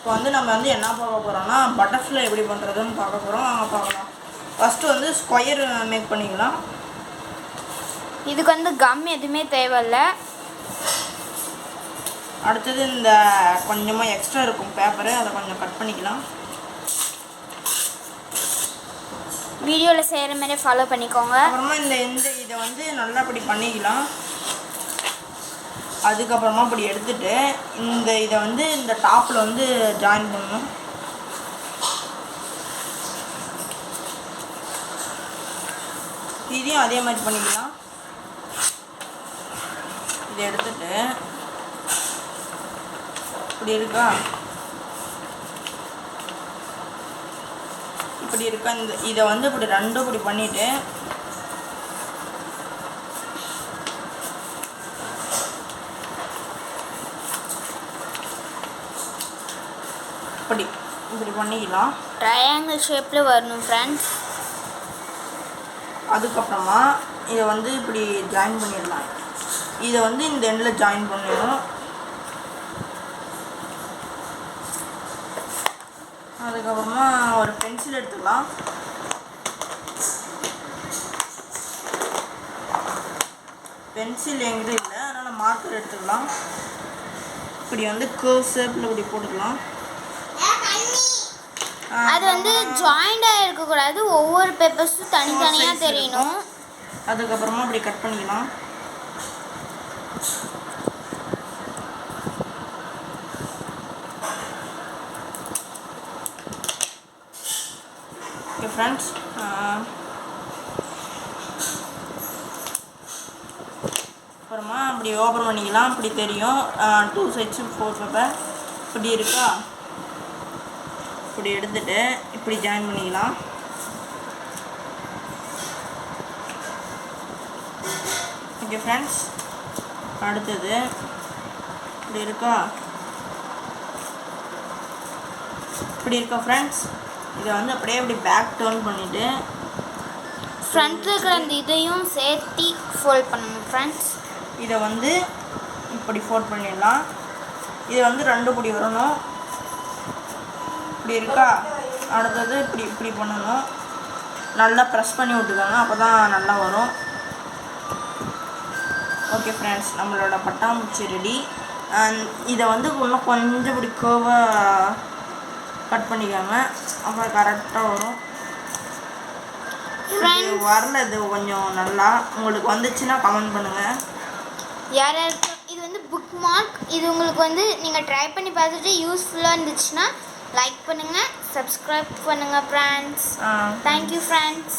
இப்போ வந்து நம்ம வந்து என்ன பார்க்க போகிறோம்னா பட்டர்ஃப்ளை எப்படி பண்ணுறதுன்னு பார்க்க போகிறோம். வாங்க பார்க்கலாம். ஃபஸ்ட்டு வந்து ஸ்கொயர் மேக் பண்ணிக்கலாம். இதுக்கு வந்து கம் எதுவுமே தேவையில்லை. அடுத்தது இந்த கொஞ்சமாக எக்ஸ்ட்ரா இருக்கும் பேப்பரு, அதை கொஞ்சம் கட் பண்ணிக்கலாம். வீடியோவில் செய்கிற மாதிரி ஃபாலோ பண்ணிக்கோங்க. அப்புறமா இதை வந்து நல்லா இப்படி பண்ணிக்கலாம். அதுக்கப்புறமா இப்படி எடுத்துட்டு இதை வந்து இந்த டாப்பில் வந்து ஜாயின் பண்ணணும். இதையும் அதே மாதிரி பண்ணிக்கலாம். இதை எடுத்துட்டு இப்படி இருக்கா, இப்படி இருக்கா, இதை வந்து இப்படி ரெண்டும் இப்படி பண்ணிவிட்டு இப்படி பண்ணிக்கலாம். ட்ரையாங்கிள் ஷேப்பில் வரணும் ஃப்ரெண்ட்ஸ். அதுக்கப்புறமா இதை வந்து இப்படி ஜாயின் பண்ணிடலாம். இதை வந்து இந்த எண்டில் ஜாயின் பண்ணிடணும். அதுக்கப்புறமா ஒரு பென்சில் எடுத்துக்கலாம். பென்சில் எங்கிட்ட இல்லை, அதனால் மார்க்கர் எடுத்துக்கலாம். இப்படி வந்து கர்வ் ஷேப்பில் இப்படி போட்டுக்கலாம். அது வந்து ஜாயிண்டாக இருக்கக்கூடாது, ஒவ்வொரு பேப்பர்ஸும் தனித்தனியாக தெரியணும். அதுக்கப்புறமா இப்படி கட் பண்ணிக்கலாம். ஓகே ஃப்ரெண்ட்ஸ், அப்புறமா இப்படி ஓப்பன் பண்ணிக்கலாம். இப்படி தெரியும் 2 சைட்ஸு 4 பேப்பர் இப்படி இருக்கா. இப்படி எடுத்துட்டு இப்படி ஜாயின் பண்ணிக்கலாம். ஓகே ஃப்ரெண்ட்ஸ், அடுத்தது இப்படி இருக்கா, இப்படி இருக்கா ஃப்ரெண்ட்ஸ். இதை வந்து அப்படியே இப்படி பேக் டர்ன் பண்ணிவிட்டு ஃப்ரண்ட்டில் இருக்கிற அந்த இதையும் சேர்த்து ஃபோல்ட் பண்ணணும் ஃப்ரெண்ட்ஸ். இதை வந்து இப்படி ஃபோல்ட் பண்ணிடலாம். இது வந்து 2 இப்படி வரணும். இப்படி இருக்கா. அடுத்தது இப்படி இப்படி பண்ணணும். நல்லா ப்ரெஸ் பண்ணி விட்டுக்கோங்க, அப்போ தான் நல்லா வரும். ஓகே ஃப்ரெண்ட்ஸ், நம்மளோட பட்டாம்பூச்சி ரெடி. இதை வந்து இன்னும் கொஞ்சம் இப்படி கர்வாக கட் பண்ணிக்கோங்க, அப்புறம் கரெக்டாக வரும். வரல, இது கொஞ்சம் நல்லா உங்களுக்கு வந்துச்சுன்னா கமெண்ட் பண்ணுங்கள். யாராருக்கு இது வந்து புக் மார்க், இது உங்களுக்கு வந்து நீங்கள் ட்ரை பண்ணி பார்த்துட்டு யூஸ்ஃபுல்லாக இருந்துச்சுன்னா லைக் பண்ணுங்கள், சப்ஸ்கிரைப் பண்ணுங்கள் ஃப்ரெண்ட்ஸ். Thank you friends.